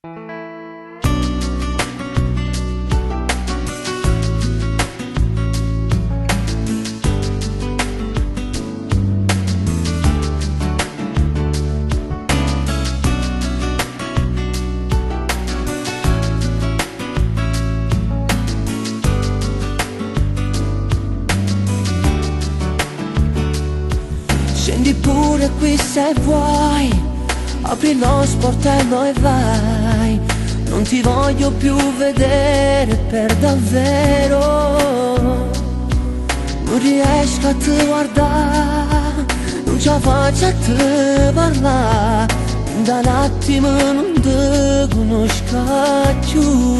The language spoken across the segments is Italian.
Scendi pure qui se vuoi, apri lo sportello e vai. Non ti voglio più vedere per davvero. Non riesco a te guardare, non ce la faccio a te parlare. Da un attimo non ti conosco più.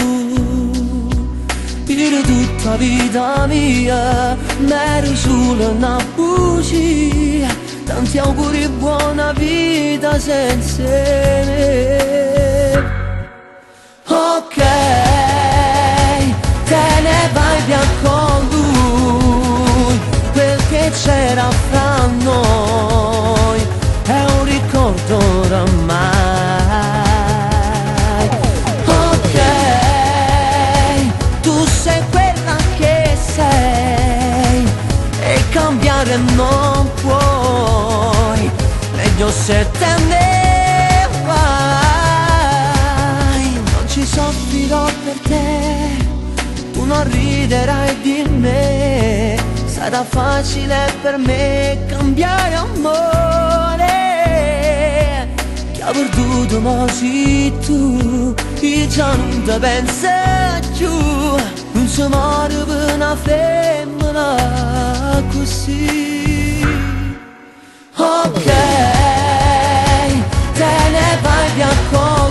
Per tutta la vita mia m'ero solo una bugia. Tanti auguri e buona vita senza me. Ok, te ne vai via con lui. Quel che c'era fra noi è un ricordo oramai. Ok, tu sei quella che sei e cambiare non puoi. Meglio se te ne vai. Non ci soffrirò per te, tu non riderai di me. Sarà facile per me cambiare amore. Chi ha perduto mo sei tu, chi già non te pensa più. Non si muore per una femmina così. Ok, te ne vai via con